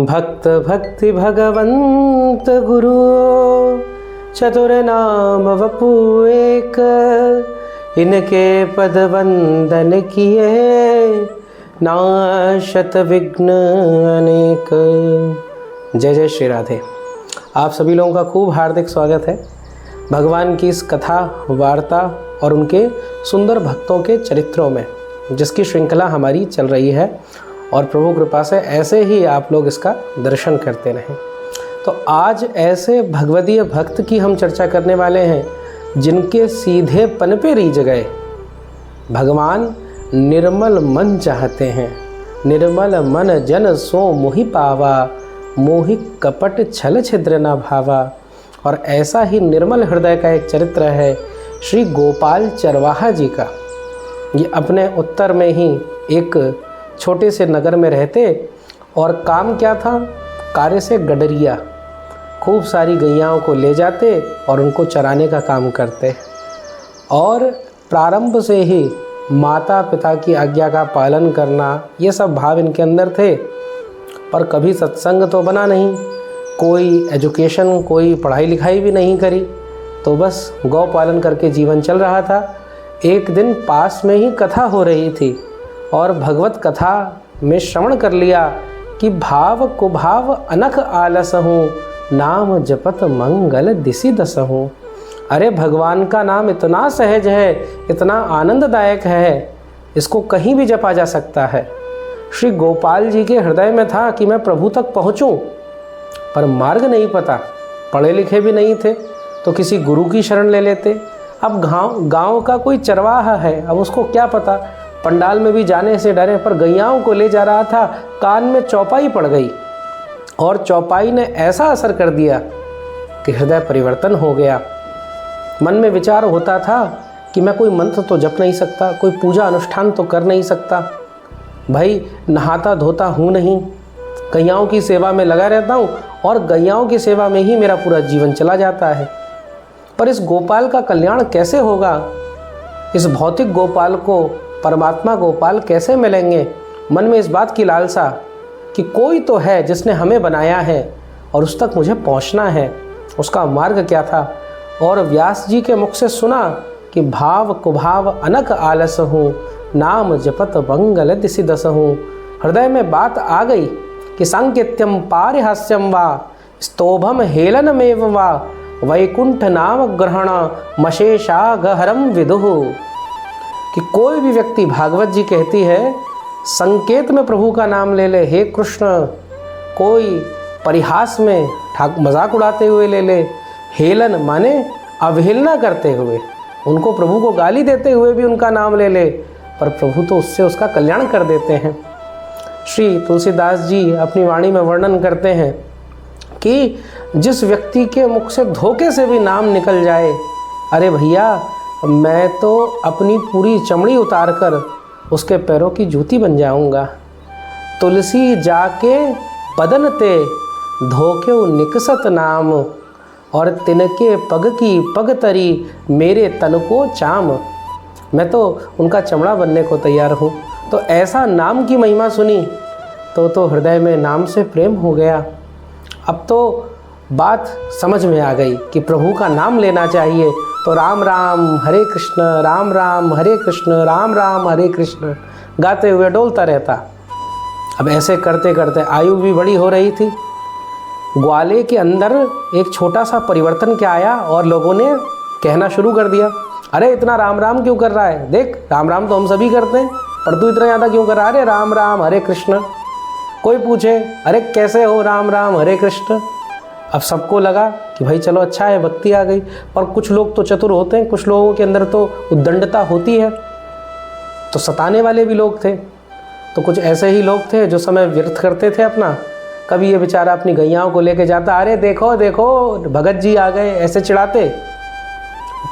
भक्त भक्ति भगवंत गुरु चतुर नाम वपु एक, इनके पद वंदन किए नाशत विघ्न अनेक। जय जय श्री राधे। आप सभी लोगों का खूब हार्दिक स्वागत है भगवान की इस कथा वार्ता और उनके सुंदर भक्तों के चरित्रों में, जिसकी श्रृंखला हमारी चल रही है और प्रभु कृपा से ऐसे ही आप लोग इसका दर्शन करते रहें। तो आज ऐसे भगवदीय भक्त की हम चर्चा करने वाले हैं जिनके सीधे पन पे रीझ गए। भगवान निर्मल मन चाहते हैं, निर्मल मन जन सो मोहि पावा, मोहि कपट छल छिद्र न भावा। और ऐसा ही निर्मल हृदय का एक चरित्र है श्री गोपाल चरवाहा जी का। ये अपने उत्तर में ही एक छोटे से नगर में रहते और काम क्या था, कार्य से गडरिया, खूब सारी गैयाओं को ले जाते और उनको चराने का काम करते। और प्रारंभ से ही माता पिता की आज्ञा का पालन करना, ये सब भाव इनके अंदर थे। पर कभी सत्संग तो बना नहीं, कोई एजुकेशन, कोई पढ़ाई लिखाई भी नहीं करी, तो बस गौ पालन करके जीवन चल रहा था। एक दिन पास में ही कथा हो रही थी और भगवत कथा में श्रवण कर लिया कि भाव कुभाव अनख आलस हूँ, नाम जपत मंगल दिसि दस हूँ। अरे भगवान का नाम इतना सहज है, इतना आनंददायक है, इसको कहीं भी जपा जा सकता है। श्री गोपाल जी के हृदय में था कि मैं प्रभु तक पहुँचूँ, पर मार्ग नहीं पता, पढ़े लिखे भी नहीं थे, तो किसी गुरु की शरण ले लेते। अब गांव का कोई चरवाहा है, अब उसको क्या पता, पंडाल में भी जाने से डरे। पर गैयाओं को ले जा रहा था, कान में चौपाई पड़ गई और चौपाई ने ऐसा असर कर दिया कि हृदय परिवर्तन हो गया। मन में विचार होता था कि मैं कोई मंत्र तो जप नहीं सकता, कोई पूजा अनुष्ठान तो कर नहीं सकता, भाई नहाता धोता हूँ नहीं, गैयाओं की सेवा में लगा रहता हूँ और गैयाओं की सेवा में ही मेरा पूरा जीवन चला जाता है। पर इस गोपाल का कल्याण कैसे होगा, इस भौतिक गोपाल को परमात्मा गोपाल कैसे मिलेंगे। मन में इस बात की लालसा कि कोई तो है जिसने हमें बनाया है और उस तक मुझे पहुंचना है। उसका मार्ग क्या था, और व्यास जी के मुख से सुना कि भाव कुभाव अनक आलस हूँ, नाम जपत मंगल दिसि दस हूँ। हृदय में बात आ गई कि सांकेत्यम पारिहास्यम वा स्तोभम हेलनमेव वा वैकुंठ नाम ग्रहण मशेषा गहरम विदुः। कि कोई भी व्यक्ति, भागवत जी कहती है, संकेत में प्रभु का नाम ले ले, हे कृष्ण, कोई परिहास में मजाक उड़ाते हुए ले ले, हेलन माने अवहेलना करते हुए, उनको प्रभु को गाली देते हुए भी उनका नाम ले ले, पर प्रभु तो उससे उसका कल्याण कर देते हैं। श्री तुलसीदास जी अपनी वाणी में वर्णन करते हैं कि जिस व्यक्ति के मुख से धोखे से भी नाम निकल जाए, अरे भैया मैं तो अपनी पूरी चमड़ी उतार कर उसके पैरों की जूती बन जाऊंगा। तुलसी जाके बदन ते धोखे निकसत नाम, और तिनके पग की पग तरी मेरे तन को चाम। मैं तो उनका चमड़ा बनने को तैयार हूँ। तो ऐसा नाम की महिमा सुनी तो हृदय में नाम से प्रेम हो गया। अब तो बात समझ में आ गई कि प्रभु का नाम लेना चाहिए। तो राम राम हरे कृष्ण, राम राम हरे कृष्ण, राम राम हरे कृष्ण गाते हुए डोलता रहता। अब ऐसे करते करते आयु भी बड़ी हो रही थी। ग्वाले के अंदर एक छोटा सा परिवर्तन क्या आया और लोगों ने कहना शुरू कर दिया, अरे इतना राम राम क्यों कर रहा है, देख राम राम तो हम सभी करते हैं, पर तू इतना ज़्यादा क्यों कर रहा है, अरे राम राम हरे कृष्ण। कोई पूछे, अरे कैसे हो, राम राम हरे कृष्ण। अब सबको लगा कि भाई चलो अच्छा है, भक्ति आ गई। पर कुछ लोग तो चतुर होते हैं, कुछ लोगों के अंदर तो उद्दंडता होती है, तो सताने वाले भी लोग थे। तो कुछ ऐसे ही लोग थे जो समय व्यर्थ करते थे अपना। कभी ये बेचारा अपनी गैयाओं को लेके जाता, अरे देखो देखो भगत जी आ गए, ऐसे चिढ़ाते,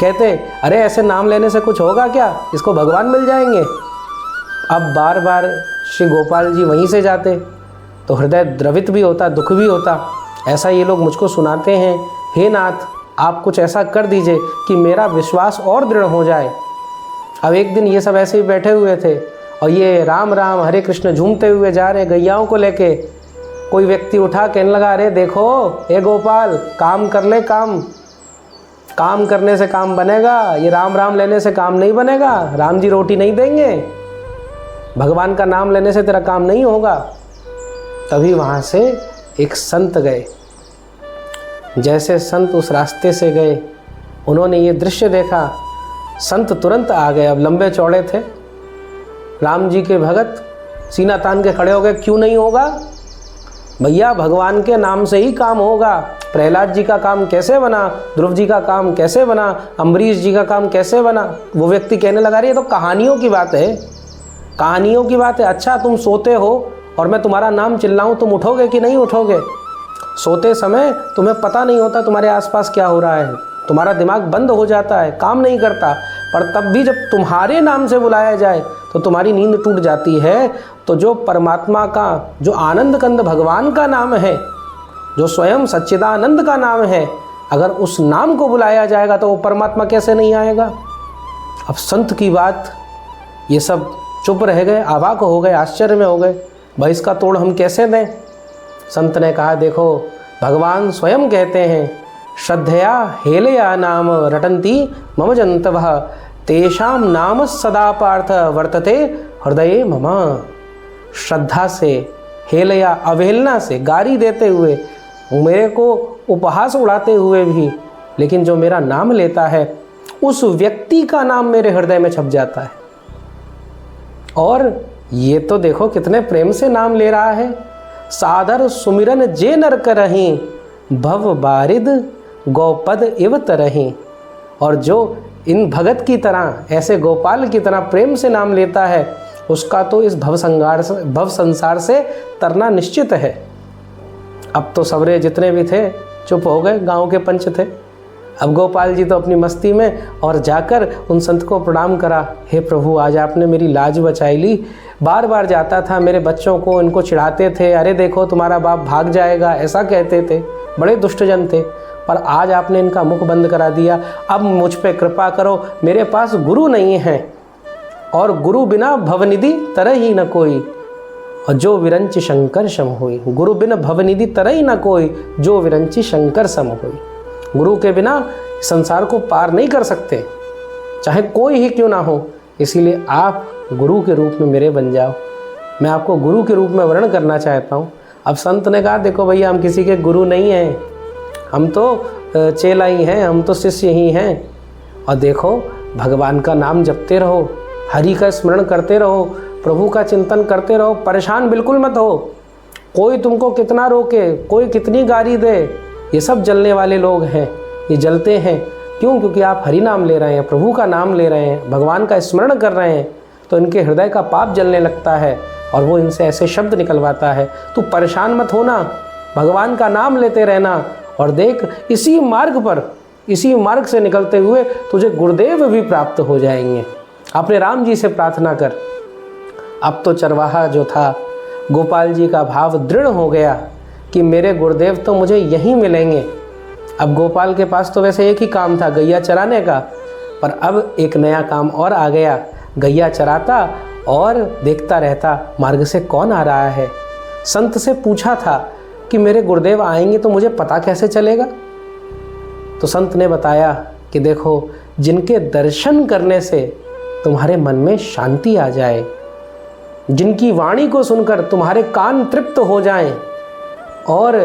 कहते अरे ऐसे नाम लेने से कुछ होगा क्या, इसको भगवान मिल जाएंगे। अब बार बार श्री गोपाल जी वहीं से जाते तो हृदय द्रवित भी होता, दुख भी होता। ऐसा ये लोग मुझको सुनाते हैं, हे नाथ आप कुछ ऐसा कर दीजिए कि मेरा विश्वास और दृढ़ हो जाए। अब एक दिन ये सब ऐसे ही बैठे हुए थे और ये राम राम हरे कृष्ण झूमते हुए जा रहे गैयाओं को लेके। कोई व्यक्ति उठा, कहने लगा, अरे देखो ए गोपाल, काम कर ले, काम करने से काम बनेगा, ये राम राम लेने से काम नहीं बनेगा, राम जी रोटी नहीं देंगे, भगवान का नाम लेने से तेरा काम नहीं होगा। तभी वहाँ से एक संत गए। जैसे संत उस रास्ते से गए, उन्होंने ये दृश्य देखा, संत तुरंत आ गए। अब लंबे चौड़े थे, राम जी के भगत सीना तान के खड़े हो गए, क्यों नहीं होगा भैया, भगवान के नाम से ही काम होगा। प्रहलाद जी का काम कैसे बना, ध्रुव जी का काम कैसे बना, अम्बरीश जी का काम कैसे बना। वो व्यक्ति कहने लगा, ये तो कहानियों की बात है, कहानियों की बात है। अच्छा तुम सोते हो और मैं तुम्हारा नाम चिल्लाऊं, तुम उठोगे कि नहीं उठोगे? सोते समय तुम्हें पता नहीं होता तुम्हारे आसपास क्या हो रहा है, तुम्हारा दिमाग बंद हो जाता है, काम नहीं करता। पर तब भी जब तुम्हारे नाम से बुलाया जाए तो तुम्हारी नींद टूट जाती है। तो जो परमात्मा का, जो आनंद कंद भगवान का नाम है, जो स्वयं सच्चिदानंद का नाम है, अगर उस नाम को बुलाया जाएगा तो वो परमात्मा कैसे नहीं आएगा। अब संत की बात, ये सब चुप रह गए, अवाक हो गए, आश्चर्य में हो गए, भाई इसका तोड़ हम कैसे दें। संत ने कहा, देखो भगवान स्वयं कहते हैं, श्रद्धया हेलया नाम रटंती मम जंतवः तेषाम नाम सदा पार्थ वर्तते हृदये मम। श्रद्धा से, हेलया अवहेलना से, गारी देते हुए, मेरे को उपहास उड़ाते हुए भी, लेकिन जो मेरा नाम लेता है उस व्यक्ति का नाम मेरे हृदय में छप जाता है। और ये तो देखो कितने प्रेम से नाम ले रहा है, सादर सुमिरन जे नर करहीं भव बारिद गोपद इव तरहीं। और जो इन भगत की तरह, ऐसे गोपाल की तरह प्रेम से नाम लेता है, उसका तो इस भव संसार से तरना निश्चित है। अब तो सवरे जितने भी थे चुप हो गए, गांव के पंच थे। अब गोपाल जी तो अपनी मस्ती में, और जाकर उन संत को प्रणाम करा, हे प्रभु आज आपने मेरी लाज बचाई ली। बार बार जाता था, मेरे बच्चों को इनको चिढ़ाते थे, अरे देखो तुम्हारा बाप भाग जाएगा, ऐसा कहते थे, बड़े दुष्टजन थे, पर आज आपने इनका मुख बंद करा दिया। अब मुझ पे कृपा करो, मेरे पास गुरु नहीं है, और गुरु बिना भवनिधि तरह ही न कोई, और जो विरंच शंकर सम होई। गुरु बिना भवनिधि तरह ही न कोई, जो विरंची शंकर सम होई। गुरु के बिना संसार को पार नहीं कर सकते, चाहे कोई ही क्यों ना हो। इसीलिए आप गुरु के रूप में मेरे बन जाओ, मैं आपको गुरु के रूप में वर्ण करना चाहता हूँ। अब संत ने कहा, देखो भैया हम किसी के गुरु नहीं हैं, हम तो चेला ही हैं, हम तो शिष्य ही हैं। और देखो भगवान का नाम जपते रहो, हरि का स्मरण करते रहो, प्रभु का चिंतन करते रहो, परेशान बिल्कुल मत हो। कोई तुमको कितना रोके, कोई कितनी गाली दे, ये सब जलने वाले लोग हैं, ये जलते हैं। क्यों? क्योंकि आप हरि नाम ले रहे हैं, प्रभु का नाम ले रहे हैं, भगवान का स्मरण कर रहे हैं, तो इनके हृदय का पाप जलने लगता है और वो इनसे ऐसे शब्द निकलवाता है। तू परेशान मत होना, भगवान का नाम लेते रहना, और देख इसी मार्ग पर, इसी मार्ग से निकलते हुए तुझे गुरुदेव भी प्राप्त हो जाएंगे। अपने राम जी से प्रार्थना कर। अब तो चरवाहा जो था, गोपाल जी का भाव दृढ़ हो गया कि मेरे गुरुदेव तो मुझे यहीं मिलेंगे। अब गोपाल के पास तो वैसे एक ही काम था, गैया चराने का, पर अब एक नया काम और आ गया। गैया चराता और देखता रहता मार्ग से कौन आ रहा है। संत से पूछा था कि मेरे गुरुदेव आएंगे तो मुझे पता कैसे चलेगा। तो संत ने बताया कि देखो, जिनके दर्शन करने से तुम्हारे मन में शांति आ जाए, जिनकी वाणी को सुनकर तुम्हारे कान तृप्त हो जाएं, और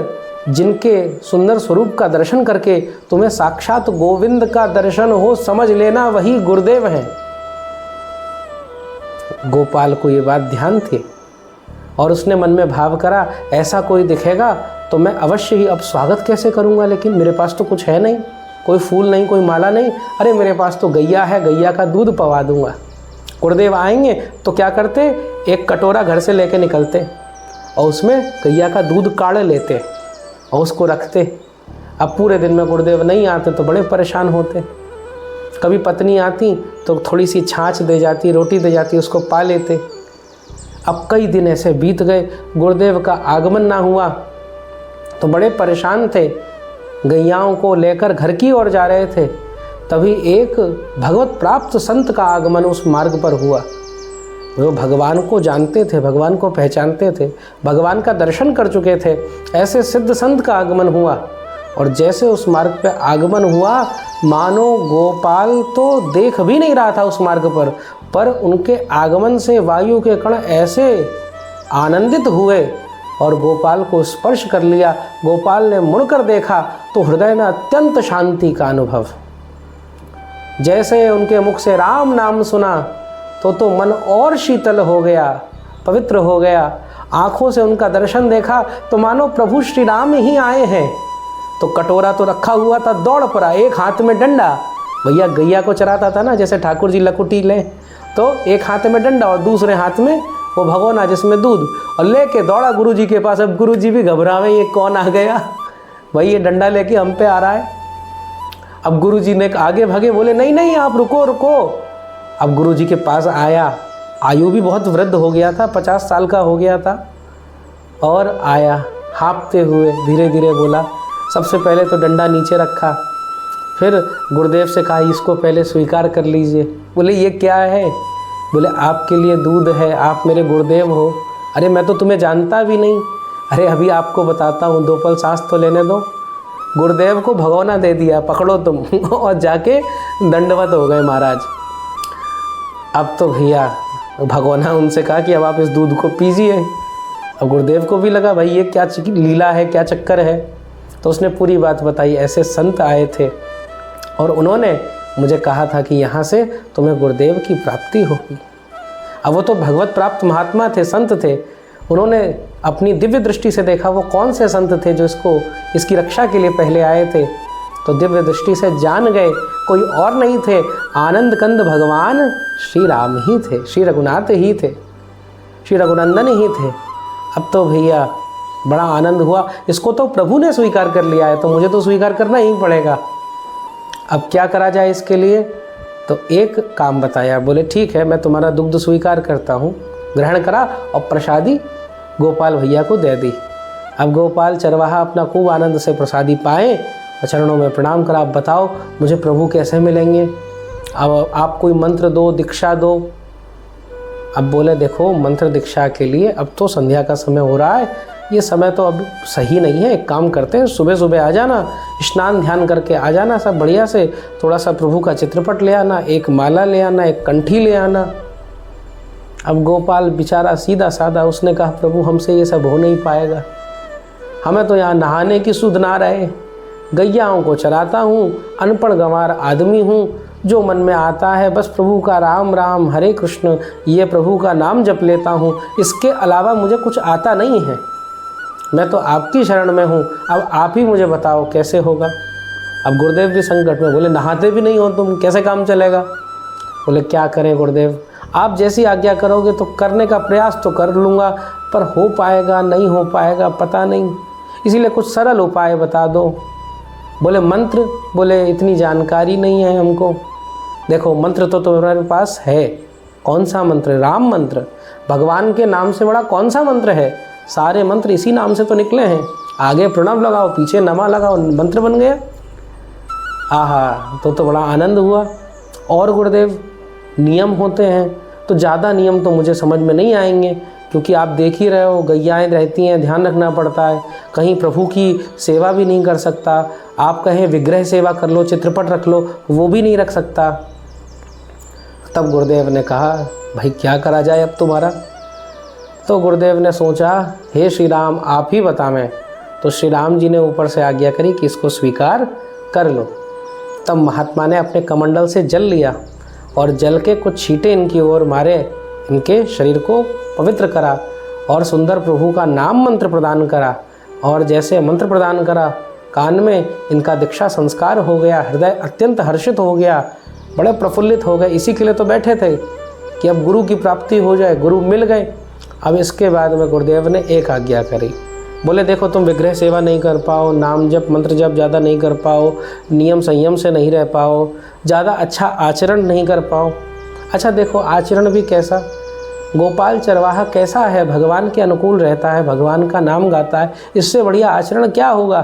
जिनके सुंदर स्वरूप का दर्शन करके तुम्हें साक्षात गोविंद का दर्शन हो, समझ लेना वही गुरुदेव हैं। गोपाल को ये बात ध्यान थी और उसने मन में भाव करा, ऐसा कोई दिखेगा तो मैं अवश्य ही अब स्वागत कैसे करूँगा, लेकिन मेरे पास तो कुछ है नहीं, कोई फूल नहीं, कोई माला नहीं। अरे मेरे पास तो गैया है, गैया का दूध पवा दूंगा। गुरुदेव आएंगे तो क्या करते, एक कटोरा घर से लेके निकलते और उसमें गैया का दूध काढ़ लेते और उसको रखते। अब पूरे दिन में गुरुदेव नहीं आते तो बड़े परेशान होते। कभी पत्नी आती तो थोड़ी सी छाछ दे जाती, रोटी दे जाती, उसको पा लेते। अब कई दिन ऐसे बीत गए, गुरुदेव का आगमन ना हुआ तो बड़े परेशान थे। गैयाओं को लेकर घर की ओर जा रहे थे, तभी एक भगवत प्राप्त संत का आगमन उस मार्ग पर हुआ। वो भगवान को जानते थे, भगवान को पहचानते थे, भगवान का दर्शन कर चुके थे। ऐसे सिद्ध संत का आगमन हुआ और जैसे उस मार्ग पे आगमन हुआ, मानो गोपाल तो देख भी नहीं रहा था उस मार्ग पर उनके आगमन से वायु के कण ऐसे आनंदित हुए और गोपाल को स्पर्श कर लिया। गोपाल ने मुड़कर देखा तो हृदय में अत्यंत शांति का अनुभव। जैसे उनके मुख से राम नाम सुना तो मन और शीतल हो गया, पवित्र हो गया। आंखों से उनका दर्शन देखा तो मानो प्रभु श्री राम ही आए हैं। तो कटोरा तो रखा हुआ था, दौड़ पड़ा, एक हाथ में डंडा, भैया गैया को चराता था ना, जैसे ठाकुर जी लकुटी लें, तो एक हाथ में डंडा और दूसरे हाथ में वो भगोना जिसमें दूध, और लेके दौड़ा गुरु जी के पास। अब गुरु जी भी घबरावे, ये कौन आ गया भाई, ये डंडा लेके हम पे आ रहा है। अब गुरु जी ने आगे भागे, बोले नहीं नहीं आप रुको रुको। अब गुरु जी के पास आया, आयु भी बहुत वृद्ध हो गया था, 50 साल का हो गया था, और आया हाँफते हुए, धीरे धीरे बोला। सबसे पहले तो डंडा नीचे रखा, फिर गुरुदेव से कहा इसको पहले स्वीकार कर लीजिए। बोले ये क्या है? बोले आपके लिए दूध है, आप मेरे गुरुदेव हो। अरे मैं तो तुम्हें जानता भी नहीं। अरे अभी आपको बताता हूँ, 2 पल सांस तो लेने दो। गुरुदेव को भगोना दे दिया, पकड़ो तुम और जाके दंडवत हो गए महाराज। अब तो भैया भगोना उनसे कहा कि अब आप इस दूध को पीजिए। अब गुरुदेव को भी लगा भाई ये क्या लीला है, क्या चक्कर है। तो उसने पूरी बात बताई, ऐसे संत आए थे और उन्होंने मुझे कहा था कि यहाँ से तुम्हें गुरुदेव की प्राप्ति होगी। अब वो तो भगवत प्राप्त महात्मा थे, संत थे। उन्होंने अपनी दिव्य दृष्टि से देखा वो कौन से संत थे जो इसकी रक्षा के लिए पहले आए थे। तो दिव्य दृष्टि से जान गए कोई और नहीं थे, आनंद कंद भगवान श्री राम ही थे, श्री रघुनाथ ही थे, श्री रघुनंदन ही थे। अब तो भैया बड़ा आनंद हुआ, इसको तो प्रभु ने स्वीकार कर लिया है तो मुझे तो स्वीकार करना ही पड़ेगा। अब क्या करा जाए इसके लिए? तो एक काम बताया, बोले ठीक है मैं तुम्हारा दुग्ध स्वीकार करता हूँ। ग्रहण करा और प्रसादी गोपाल भैया को दे दी। अब गोपाल चरवाहा अपना खूब आनंद से प्रसादी पाए और चरणों में प्रणाम करा। अब बताओ मुझे प्रभु कैसे मिलेंगे? अब आप कोई मंत्र दो, दीक्षा दो। अब बोले देखो मंत्र दीक्षा के लिए अब तो संध्या का समय हो रहा है, ये समय तो अब सही नहीं है। एक काम करते हैं, सुबह सुबह आ जाना, स्नान ध्यान करके आ जाना सब बढ़िया से, थोड़ा सा प्रभु का चित्रपट ले आना, एक माला ले आना, एक कंठी ले आना। अब गोपाल बेचारा सीधा साधा, उसने कहा प्रभु हमसे ये सब हो नहीं पाएगा, हमें तो यहाँ नहाने की सुध ना रहे, गैयाओं को चराता हूँ, अनपढ़ गंवार आदमी हूँ, जो मन में आता है बस प्रभु का राम राम हरे कृष्ण ये प्रभु का नाम जप लेता हूँ, इसके अलावा मुझे कुछ आता नहीं है। मैं तो आपकी शरण में हूँ, अब आप ही मुझे बताओ कैसे होगा। अब गुरुदेव भी संकट में, बोले नहाते भी नहीं हो तुम, कैसे काम चलेगा? बोले क्या करें गुरुदेव, आप जैसी आज्ञा करोगे तो करने का प्रयास तो कर लूँगा, पर हो पाएगा नहीं हो पाएगा पता नहीं, इसीलिए कुछ सरल उपाय बता दो। बोले मंत्र? बोले इतनी जानकारी नहीं है हमको। देखो मंत्र तो तुम्हारे पास है, कौन सा मंत्र? राम मंत्र। भगवान के नाम से बड़ा कौन सा मंत्र है? सारे मंत्र इसी नाम से तो निकले हैं। आगे प्रणव लगाओ, पीछे नमा लगाओ, मंत्र बन गया। आहा, तो बड़ा आनंद हुआ। और गुरुदेव नियम होते हैं, तो ज़्यादा नियम तो मुझे समझ में नहीं आएंगे, क्योंकि आप देख ही रहे हो गैयाएँ रहती हैं, ध्यान रखना पड़ता है, कहीं प्रभु की सेवा भी नहीं कर सकता। आप कहें विग्रह सेवा कर लो, चित्रपट रख लो, वो भी नहीं रख सकता। तब गुरुदेव ने कहा भाई क्या करा जाए अब तुम्हारा? तो गुरुदेव ने सोचा हे श्री राम आप ही बतावें। तो श्री राम जी ने ऊपर से आज्ञा करी कि इसको स्वीकार कर लो। तब महात्मा ने अपने कमंडल से जल लिया और जल के कुछ छींटे इनकी ओर मारे, इनके शरीर को पवित्र करा और सुंदर प्रभु का नाम मंत्र प्रदान करा। और जैसे मंत्र प्रदान करा, कान में इनका दीक्षा संस्कार हो गया, हृदय अत्यंत हर्षित हो गया, बड़े प्रफुल्लित हो गए। इसी के लिए तो बैठे थे कि अब गुरु की प्राप्ति हो जाए, गुरु मिल गए। अब इसके बाद में गुरुदेव ने एक आज्ञा करी, बोले देखो तुम विग्रह सेवा नहीं कर पाओ, नाम जप मंत्र जप ज़्यादा नहीं कर पाओ, नियम संयम से नहीं रह पाओ, ज़्यादा अच्छा आचरण नहीं कर पाओ। अच्छा देखो आचरण भी कैसा, गोपाल चरवाहा कैसा है, भगवान के अनुकूल रहता है, भगवान का नाम गाता है, इससे बढ़िया आचरण क्या होगा।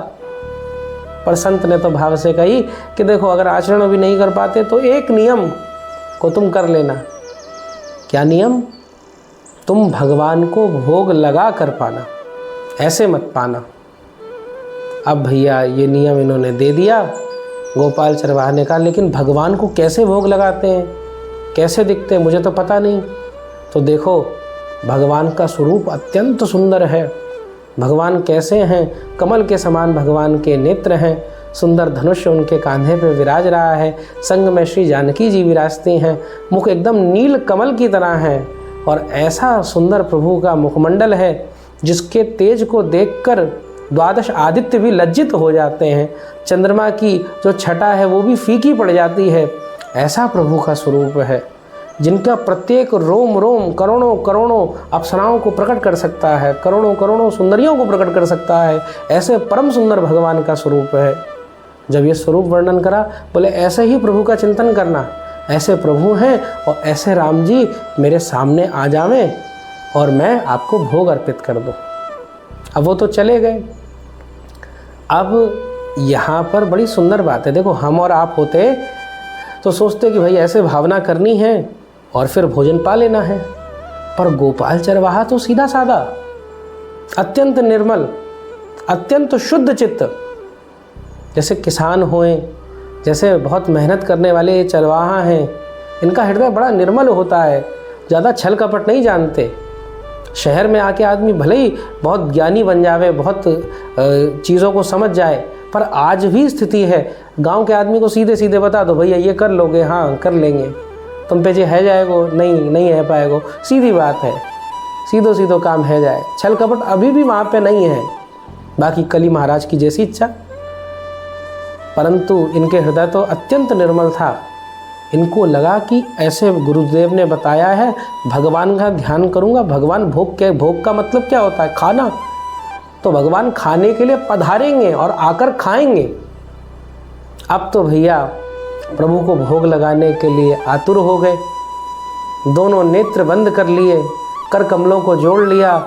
पर संत ने तो भाव से कही कि देखो अगर आचरण भी नहीं कर पाते तो एक नियम को तुम कर लेना। क्या नियम? तुम भगवान को भोग लगा कर पाना, ऐसे मत पाना। अब भैया ये नियम इन्होंने दे दिया गोपाल चरवाहा ने कहा, लेकिन भगवान को कैसे भोग लगाते हैं, कैसे दिखते हैं, मुझे तो पता नहीं। तो देखो भगवान का स्वरूप अत्यंत सुंदर है। भगवान कैसे हैं? कमल के समान भगवान के नेत्र हैं, सुंदर धनुष उनके कांधे पे विराज रहा है, संग में श्री जानकी जी विराजती हैं, मुख एकदम नील कमल की तरह है और ऐसा सुंदर प्रभु का मुखमंडल है जिसके तेज को देखकर द्वादश आदित्य भी लज्जित हो जाते हैं, चंद्रमा की जो छटा है वो भी फीकी पड़ जाती है। ऐसा प्रभु का स्वरूप है जिनका प्रत्येक रोम रोम करोड़ों करोड़ों अप्सराओं को प्रकट कर सकता है, करोड़ों करोड़ों सुंदरियों को प्रकट कर सकता है। ऐसे परम सुंदर भगवान का स्वरूप है। जब ये स्वरूप वर्णन करा, बोले ऐसे ही प्रभु का चिंतन करना, ऐसे प्रभु हैं और ऐसे राम जी मेरे सामने आ जावें और मैं आपको भोग अर्पित कर दूँ। अब वो तो चले गए। अब यहाँ पर बड़ी सुंदर बात है, देखो हम और आप होते तो सोचते कि भाई ऐसे भावना करनी है और फिर भोजन पा लेना है, पर गोपाल चरवाहा तो सीधा साधा, अत्यंत निर्मल, अत्यंत शुद्ध चित्त। जैसे किसान होए, जैसे बहुत मेहनत करने वाले ये चरवाहा हैं, इनका हृदय बड़ा निर्मल होता है, ज़्यादा छल कपट नहीं जानते। शहर में आके आदमी भले ही बहुत ज्ञानी बन जावे, बहुत चीज़ों को समझ जाए, पर आज भी स्थिति है गांव के आदमी को सीधे सीधे बता दो भैया ये कर लोगे, हाँ कर लेंगे, तुम पे जे है जाएगो, नहीं है पाएगो, सीधी बात है, सीधो सीधो काम है जाए। छल कपट अभी भी वहाँ पे नहीं है, बाकी कली महाराज की जैसी इच्छा। परंतु इनके हृदय तो अत्यंत निर्मल था। इनको लगा कि ऐसे गुरुदेव ने बताया है, भगवान का ध्यान करूँगा। भगवान भोग का मतलब क्या होता है? खाना। तो भगवान खाने के लिए पधारेंगे और आकर खाएंगे। अब तो भैया प्रभु को भोग लगाने के लिए आतुर हो गए, दोनों नेत्र बंद कर लिए, कर कमलों को जोड़ लिया,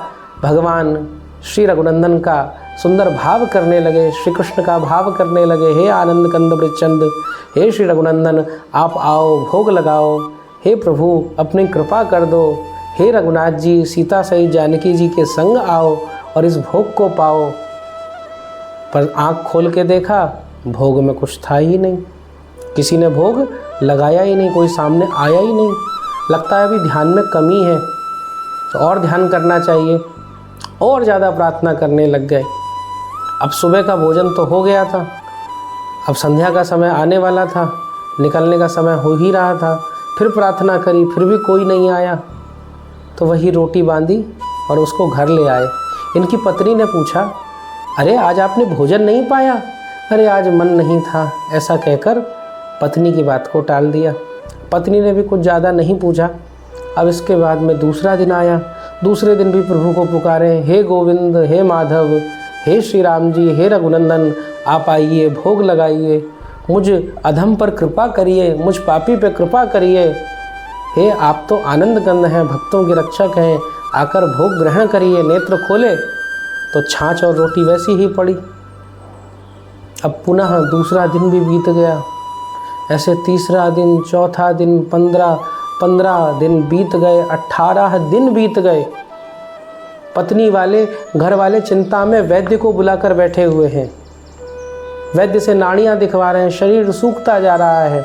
भगवान श्री रघुनंदन का सुंदर भाव करने लगे, श्री कृष्ण का भाव करने लगे। हे आनंद कंद ब्रजचंद, हे श्री रघुनंदन आप आओ, भोग लगाओ, हे प्रभु अपनी कृपा कर दो, हे रघुनाथ जी सीता सहित जानकी जी के संग आओ और इस भोग को पाओ। पर आँख खोल के देखा, भोग में कुछ था ही नहीं, किसी ने भोग लगाया ही नहीं, कोई सामने आया ही नहीं। लगता है अभी ध्यान में कमी है, तो और ध्यान करना चाहिए, और ज़्यादा प्रार्थना करने लग गए। अब सुबह का भोजन तो हो गया था, अब संध्या का समय आने वाला था, निकलने का समय हो ही रहा था। फिर प्रार्थना करी, फिर भी कोई नहीं आया, तो वही रोटी बांधी और उसको घर ले आए। इनकी पत्नी ने पूछा, अरे आज आपने भोजन नहीं पाया? अरे आज मन नहीं था, ऐसा कहकर पत्नी की बात को टाल दिया। पत्नी ने भी कुछ ज़्यादा नहीं पूछा। अब इसके बाद में दूसरा दिन आया, दूसरे दिन भी प्रभु को पुकारे, हे गोविंद, हे माधव, हे श्री राम जी, हे रघुनंदन आप आइए, भोग लगाइए, मुझ अधम पर कृपा करिए, मुझ पापी पे कृपा करिए। हे आप तो आनंद कंद हैं, भक्तों के रक्षक हैं, आकर भोग ग्रहण करिए। नेत्र खोले तो छाछ और रोटी वैसी ही पड़ी। अब पुनः दूसरा दिन भी बीत गया, ऐसे तीसरा दिन, चौथा दिन, 15 दिन बीत गए, 18 दिन बीत गए। पत्नी वाले घर वाले चिंता में वैद्य को बुलाकर बैठे हुए हैं, वैद्य से नाड़ियाँ दिखवा रहे हैं, शरीर सूखता जा रहा है,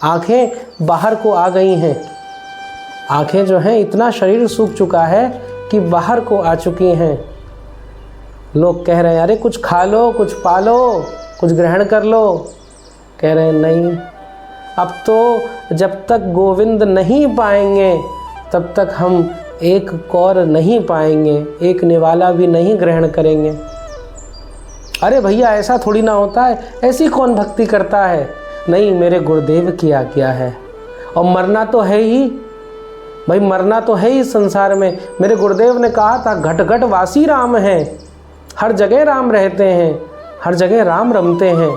आँखें बाहर को आ गई हैं, आँखें जो हैं इतना शरीर सूख चुका है कि बाहर को आ चुकी हैं। लोग कह रहे हैं अरे कुछ खा लो, कुछ पा लो, कुछ ग्रहण कर लो। कह रहे हैं नहीं, अब तो जब तक गोविंद नहीं पाएंगे तब तक हम एक कौर नहीं पाएंगे, एक निवाला भी नहीं ग्रहण करेंगे। अरे भैया ऐसा थोड़ी ना होता है, ऐसी कौन भक्ति करता है? नहीं, मेरे गुरुदेव की आज्ञा है और मरना तो है ही भाई, मरना तो है ही संसार में। मेरे गुरुदेव ने कहा था घट घट वासी राम है, हर जगह राम रहते हैं, हर जगह राम रमते हैं,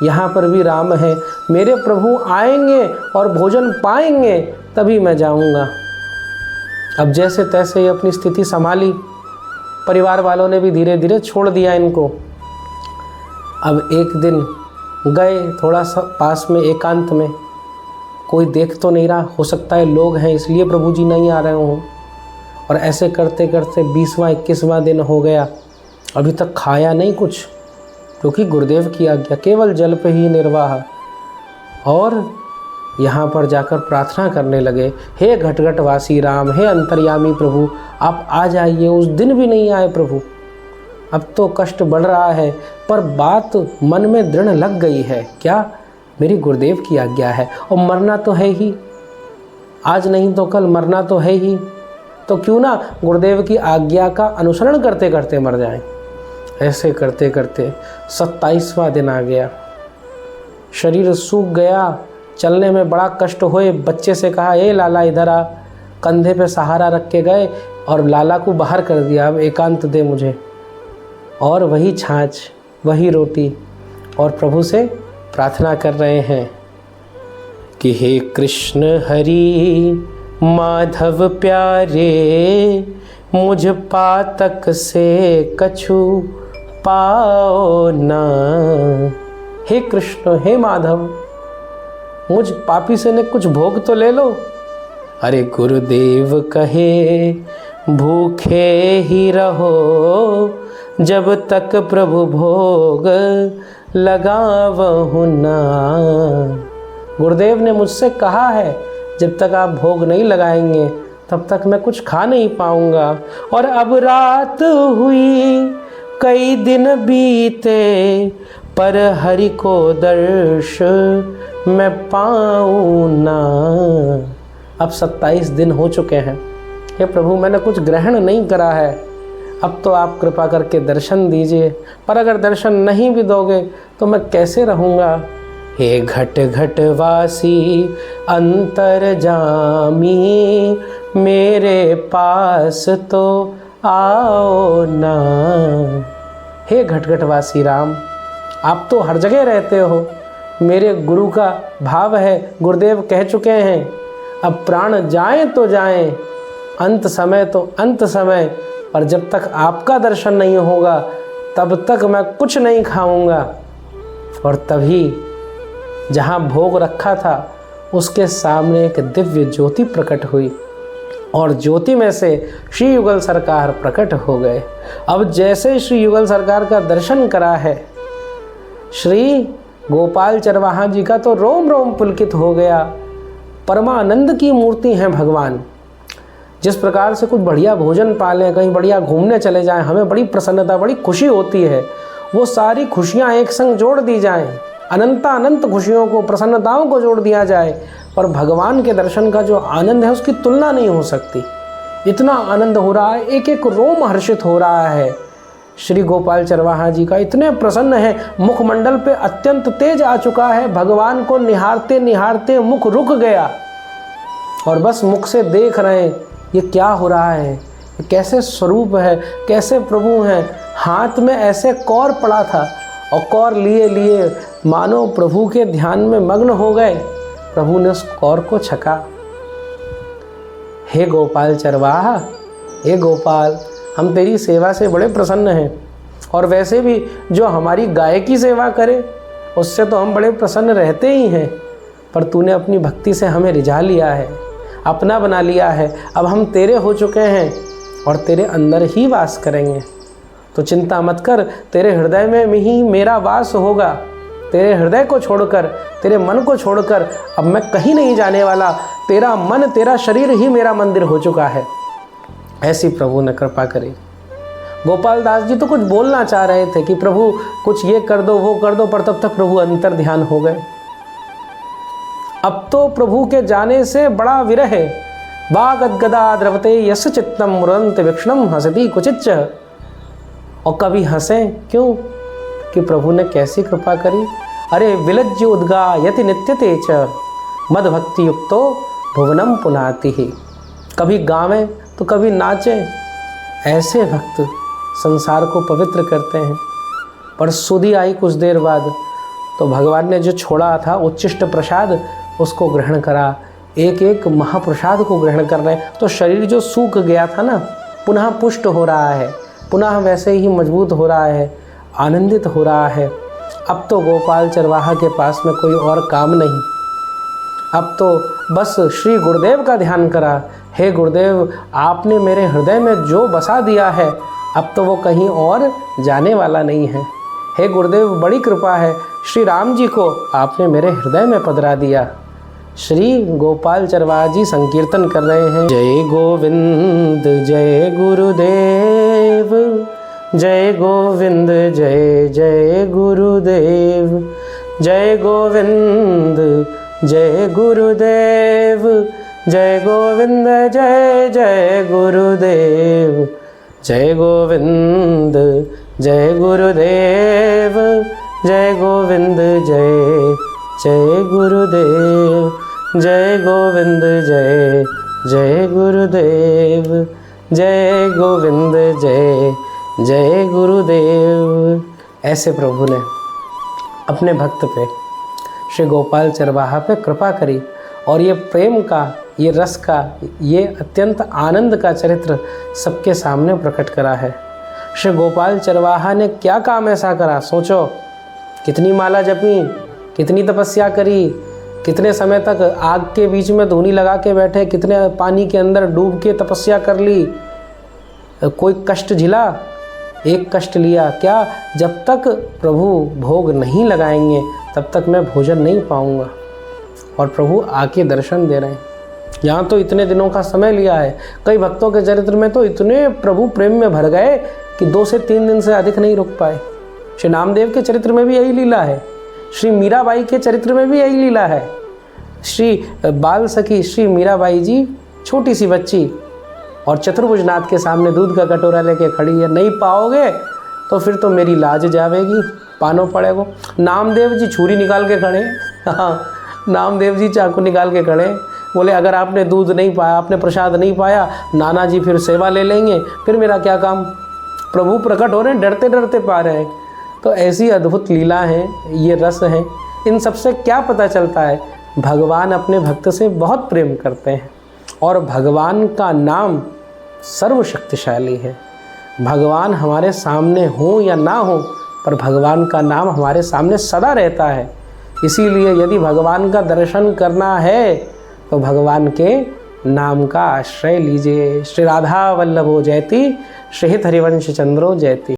यहाँ पर भी राम है। मेरे प्रभु आएंगे और भोजन पाएंगे तभी मैं जाऊँगा। अब जैसे तैसे ही अपनी स्थिति संभाली, परिवार वालों ने भी धीरे धीरे छोड़ दिया इनको। अब एक दिन गए थोड़ा सा पास में एकांत में, कोई देख तो नहीं रहा, हो सकता है लोग हैं इसलिए प्रभु जी नहीं आ रहे हों। और ऐसे करते करते 20वां 21वां दिन हो गया, अभी तक खाया नहीं कुछ, क्योंकि गुरुदेव की आज्ञा, केवल जल पे ही निर्वाह। और यहाँ पर जाकर प्रार्थना करने लगे, हे घटघटवासी राम, हे अंतर्यामी प्रभु, आप आ जाइए। उस दिन भी नहीं आए प्रभु। अब तो कष्ट बढ़ रहा है, पर बात मन में दृढ़ लग गई है, क्या मेरी गुरुदेव की आज्ञा है और मरना तो है ही, आज नहीं तो कल मरना तो है ही, तो क्यों ना गुरुदेव की आज्ञा का अनुसरण करते करते मर जाएं। ऐसे करते करते 27वां दिन आ गया, शरीर सूख गया, चलने में बड़ा कष्ट हुए। बच्चे से कहा, ए लाला इधर आ, कंधे पे सहारा रख के गए और लाला को बाहर कर दिया, अब एकांत दे मुझे। और वही छाछ, वही रोटी, और प्रभु से प्रार्थना कर रहे हैं कि हे कृष्ण हरि माधव प्यारे, मुझ पातक से कछु पाओ ना। हे कृष्ण, हे माधव, मुझ पापी से ने कुछ भोग तो ले लो। अरे गुरुदेव कहे भूखे ही रहो, जब तक प्रभु भोग लगावहु ना। गुरुदेव ने मुझसे कहा है, जब तक आप भोग नहीं लगाएंगे तब तक मैं कुछ खा नहीं पाऊंगा। और अब रात हुई, कई दिन बीते, पर हरि को दर्श मैं पाऊँ ना। अब 27 दिन हो चुके हैं, हे प्रभु मैंने कुछ ग्रहण नहीं करा है, अब तो आप कृपा करके दर्शन दीजिए, पर अगर दर्शन नहीं भी दोगे तो मैं कैसे रहूँगा। हे घट घट वासी अंतर्जामी, मेरे पास तो आओ ना। हे घट घट वासी राम, आप तो हर जगह रहते हो, मेरे गुरु का भाव है, गुरुदेव कह चुके हैं, अब प्राण जाएं तो जाएं, अंत समय तो अंत समय, पर जब तक आपका दर्शन नहीं होगा तब तक मैं कुछ नहीं खाऊंगा। और तभी जहाँ भोग रखा था उसके सामने एक दिव्य ज्योति प्रकट हुई, और ज्योति में से श्री युगल सरकार प्रकट हो गए। अब जैसे श्री युगल सरकार का दर्शन करा है, श्री गोपाल चरवाहा जी का तो रोम रोम पुलकित हो गया। परमानंद की मूर्ति हैं भगवान। जिस प्रकार से कुछ बढ़िया भोजन पालें, कहीं बढ़िया घूमने चले जाएं, हमें बड़ी प्रसन्नता, बड़ी खुशी होती है, वो सारी खुशियां एक संग जोड़ दी जाएं, अनंत खुशियों को, प्रसन्नताओं को जोड़ दिया जाए, पर भगवान के दर्शन का जो आनंद है उसकी तुलना नहीं हो सकती। इतना आनंद हो रहा है, एक एक रोम हर्षित हो रहा है। श्री गोपाल चरवाहा जी का इतने प्रसन्न है, मुखमंडल पे अत्यंत तेज आ चुका है, भगवान को निहारते निहारते मुख रुक गया और बस मुख से देख रहे हैं ये क्या हो रहा है, ये कैसे स्वरूप है, कैसे प्रभु हैं। हाथ में ऐसे कौर पड़ा था और कौर लिए लिए मानो प्रभु के ध्यान में मग्न हो गए। प्रभु ने उस कौर को छका। हे गोपाल चरवाहा, हे गोपाल, हम तेरी सेवा से बड़े प्रसन्न हैं, और वैसे भी जो हमारी गाय की सेवा करे उससे तो हम बड़े प्रसन्न रहते ही हैं, पर तूने अपनी भक्ति से हमें रिझा लिया है, अपना बना लिया है। अब हम तेरे हो चुके हैं और तेरे अंदर ही वास करेंगे, तो चिंता मत कर, तेरे हृदय में ही मेरा वास होगा। तेरे हृदय को छोड़कर, तेरे मन को छोड़कर अब मैं कहीं नहीं जाने वाला। तेरा मन, तेरा शरीर ही मेरा मंदिर हो चुका है। ऐसी प्रभु ने कृपा करी। गोपाल दास जी तो कुछ बोलना चाह रहे थे कि प्रभु कुछ ये कर दो, वो कर दो, पर तब तक प्रभु अंतर ध्यान हो गए। अब तो प्रभु के जाने से बड़ा विरह है। वागद्गदा द्रवते यस चित्तम मुरंत विक्षणम हसती कुचिच्च। और कभी हंसें क्यों कि प्रभु ने कैसी कृपा करी। अरे विलज्य उद्गायति नित्यते च मद भक्ति युक्तो भुवनम पुनाति ही। कभी गावें तो कभी नाचें। ऐसे भक्त संसार को पवित्र करते हैं। पर सुधी आई कुछ देर बाद तो भगवान ने जो छोड़ा था उच्चिष्ट प्रसाद उसको ग्रहण करा। एक एक महाप्रसाद को ग्रहण कर रहे हैं, तो शरीर जो सूख गया था ना पुनः पुष्ट हो रहा है, पुनः वैसे ही मजबूत हो रहा है, आनंदित हो रहा है। अब तो गोपाल चरवाहा के पास में कोई और काम नहीं। अब तो बस श्री गुरुदेव का ध्यान करा। हे गुरुदेव, आपने मेरे हृदय में जो बसा दिया है, अब तो वो कहीं और जाने वाला नहीं है। हे गुरुदेव, बड़ी कृपा है, श्री राम जी को आपने मेरे हृदय में पधरा दिया। श्री गोपाल चरवाहा जी संकीर्तन कर रहे हैं, जय गोविंद जय गुरुदेव, जय गोविंद जय जय गुरुदेव, जय गोविंद जय गुरुदेव, जय गोविंद जय जय गुरुदेव, जय गोविंद जय गुरुदेव, जय गोविंद जय जय गुरुदेव, जय गोविंद जय जय गुरुदेव, जय गोविंद जय जय गुरुदेव। ऐसे प्रभु ने अपने भक्त पे, श्री गोपाल चरवाहा पे कृपा करी और ये प्रेम का, ये रस का, ये अत्यंत आनंद का चरित्र सबके सामने प्रकट करा है। श्री गोपाल चरवाहा ने क्या काम ऐसा करा, सोचो। कितनी माला जपी, कितनी तपस्या करी, कितने समय तक आग के बीच में धूनी लगा के बैठे, कितने पानी के अंदर डूब के तपस्या कर ली। कोई कष्ट झिला, एक कष्ट लिया क्या, जब तक प्रभु भोग नहीं लगाएंगे तब तक मैं भोजन नहीं पाऊंगा। और प्रभु आके दर्शन दे रहे हैं। यहाँ तो इतने दिनों का समय लिया है। कई भक्तों के चरित्र में तो इतने प्रभु प्रेम में भर गए कि 2 से 3 दिन से अधिक नहीं रुक पाए। श्री नामदेव के चरित्र में भी यही लीला है, श्री मीराबाई के चरित्र में भी यही लीला है। श्री बाल सखी श्री मीराबाई जी छोटी सी बच्ची और चतुर्भुजनाथ के सामने दूध का कटोरा लेके खड़ी है, नहीं पाओगे तो फिर तो मेरी लाज जावेगी, पानो पड़ेगा। नामदेव जी छुरी निकाल के खड़े, हाँ, नामदेव जी चाकू निकाल के खड़े, बोले अगर आपने दूध नहीं पाया, आपने प्रसाद नहीं पाया, नाना जी फिर सेवा ले लेंगे, फिर मेरा क्या काम। प्रभु प्रकट हो रहे हैं, डरते डरते पा रहे हैं। तो ऐसी अद्भुत लीला है, ये रस है। इन सबसे क्या पता चलता है, भगवान अपने भक्त से बहुत प्रेम करते हैं और भगवान का नाम सर्वशक्तिशाली है। भगवान हमारे सामने हो या ना हो, पर भगवान का नाम हमारे सामने सदा रहता है। इसीलिए यदि भगवान का दर्शन करना है तो भगवान के नाम का आश्रय लीजिए। श्री राधा वल्लभो जयति, श्री हित हरिवंश चंद्रो जयति।